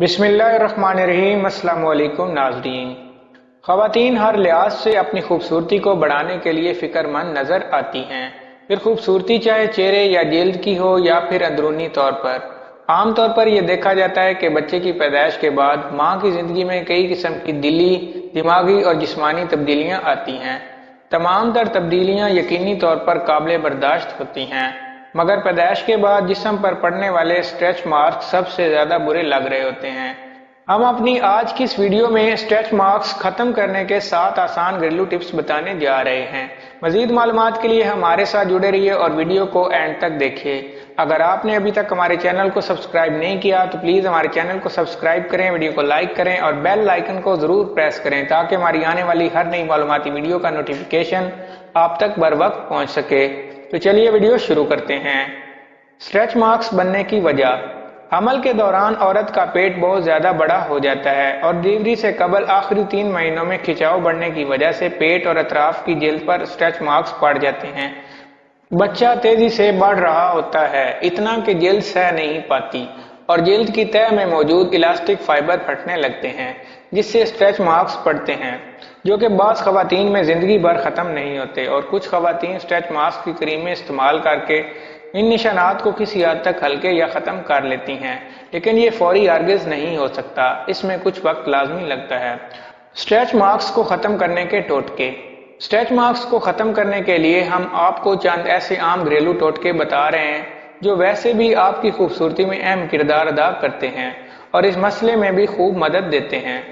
बिस्मिल्लाहिर्रहमानिर्रहीम। अस्सलाम वालेकुम नाज़रीन। ख़वातीन हर लिहाज से अपनी खूबसूरती को बढ़ाने के लिए फ़िक्रमंद नज़र आती हैं। फिर खूबसूरती चाहे चेहरे या जिल्द की हो या फिर अंदरूनी तौर पर। आम तौर पर यह देखा जाता है कि बच्चे की पैदाइश के बाद माँ की ज़िंदगी में कई किस्म की दिली, दिमागी और जिस्मानी तब्दीलियाँ आती हैं। तमाम तर तब्दीलियाँ यकीनी तौर पर काबिल बर्दाश्त होती हैं, मगर पैदाइश के बाद जिस्म पर पड़ने वाले स्ट्रेच मार्क्स सबसे ज्यादा बुरे लग रहे होते हैं। हम अपनी आज की इस वीडियो में स्ट्रेच मार्क्स खत्म करने के 7 आसान घरेलू टिप्स बताने जा रहे हैं। मजीद मालूमात के लिए हमारे साथ जुड़े रहिए और वीडियो को एंड तक देखिए। अगर आपने अभी तक हमारे चैनल को सब्सक्राइब नहीं किया तो प्लीज हमारे चैनल को सब्सक्राइब करें, वीडियो को लाइक करें और बेल आइकन को जरूर प्रेस करें ताकि हमारी आने वाली हर नई मालूमाती वीडियो का नोटिफिकेशन आप तक बर वक्त पहुंच सके। तो चलिए वीडियो शुरू करते हैं। स्ट्रेच मार्क्स बनने की वजह। हमल के दौरान औरत का पेट बहुत ज्यादा बड़ा हो जाता है और डिलीवरी से कबल आखिरी 3 महीनों में खिंचाव बढ़ने की वजह से पेट और अतराफ की जिल्द पर स्ट्रेच मार्क्स पड़ जाते हैं। बच्चा तेजी से बढ़ रहा होता है, इतना कि जिल्द सह नहीं पाती और जिल्द की तह में मौजूद इलास्टिक फाइबर फटने लगते हैं, जिससे स्ट्रेच मार्क्स पड़ते हैं, जो कि बाज़ ख़वातीन में जिंदगी भर खत्म नहीं होते। और कुछ ख़वातीन स्ट्रेच मार्क्स की क्रीमें इस्तेमाल करके इन निशानात को किसी हद तक हल्के या ख़त्म कर लेती हैं, लेकिन ये फौरी हरगिज़ नहीं हो सकता, इसमें कुछ वक्त लाजमी लगता है। स्ट्रेच मार्क्स को ख़त्म करने के टोटके। स्ट्रेच मार्क्स को ख़त्म करने के लिए हम आपको चंद ऐसे आम घरेलू टोटके बता रहे हैं जो वैसे भी आपकी खूबसूरती में अहम किरदार अदा करते हैं और इस मसले में भी खूब मदद देते हैं।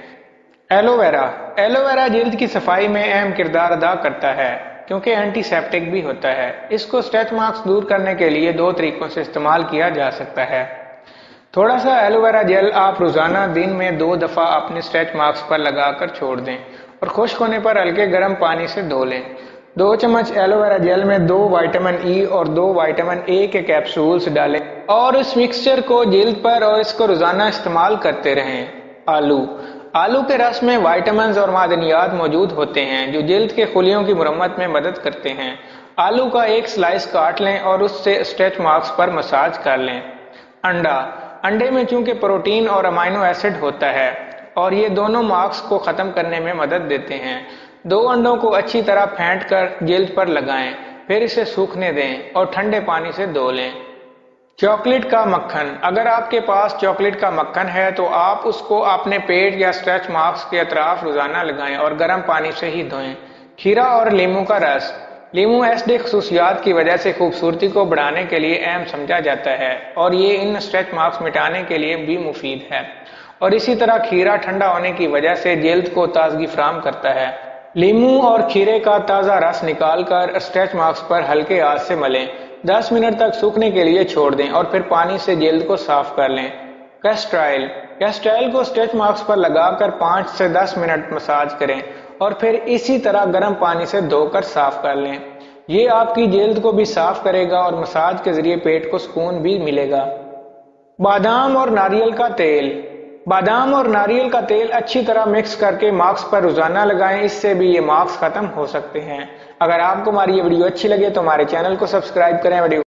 एलोवेरा। एलोवेरा जिल्द की सफाई में अहम किरदार अदा करता है क्योंकि एंटीसेप्टिक भी होता है। इसको स्ट्रेच मार्क्स दूर करने के लिए 2 तरीकों से इस्तेमाल किया जा सकता है। थोड़ा सा एलोवेरा जेल आप रोजाना दिन में 2 दफा अपने स्ट्रेच मार्क्स पर लगाकर छोड़ दें और खुश्क होने पर हल्के गर्म पानी से धो लें। 2 चम्मच एलोवेरा जेल में 2 विटामिन ई और 2 विटामिन ए के कैप्सूल्स डालें और इस मिक्सचर को जिल्द पर और इसको रोजाना इस्तेमाल करते रहें। आलू। आलू के रस में विटामिन और मादनियात मौजूद होते हैं जो जिल्द के खुलियों की मुरम्मत में मदद करते हैं। आलू का एक स्लाइस काट लें और उससे स्ट्रेच मार्क्स पर मसाज कर लें। अंडा। अंडे में चूंकि प्रोटीन और अमाइनो एसिड होता है और ये दोनों मार्क्स को खत्म करने में मदद देते हैं। 2 अंडों को अच्छी तरह फेंट कर जिल्द पर लगाएं, फिर इसे सूखने दें और ठंडे पानी से धो लें। चॉकलेट का मक्खन। अगर आपके पास चॉकलेट का मक्खन है तो आप उसको अपने पेट या स्ट्रेच मार्क्स के अतराफ रोजाना लगाएं और गर्म पानी से ही धोएं। खीरा और लीमू का रस। लीमू एसिडिक खसूसियात की वजह से खूबसूरती को बढ़ाने के लिए अहम समझा जाता है और ये इन स्ट्रेच मार्क्स मिटाने के लिए भी मुफीद है। और इसी तरह खीरा ठंडा होने की वजह से जिल्द को ताजगी फराहम करता है। लीमू और खीरे का ताज़ा रस निकाल कर स्ट्रेच मार्क्स पर हल्के हाथ से मलें, 10 मिनट तक सूखने के लिए छोड़ दें और फिर पानी से जिल्द को साफ कर लें। कैस्ट्राइल। कैस्ट्राइल को स्ट्रेच मार्क्स पर लगाकर 5 से 10 मिनट मसाज करें और फिर इसी तरह गर्म पानी से धोकर साफ कर लें। ये आपकी जिल्द को भी साफ करेगा और मसाज के जरिए पेट को सुकून भी मिलेगा। बादाम और नारियल का तेल। बादाम और नारियल का तेल अच्छी तरह मिक्स करके मार्क्स पर रोजाना लगाएं, इससे भी ये मार्क्स खत्म हो सकते हैं। अगर आपको हमारी ये वीडियो अच्छी लगे तो हमारे चैनल को सब्सक्राइब करें, वीडियो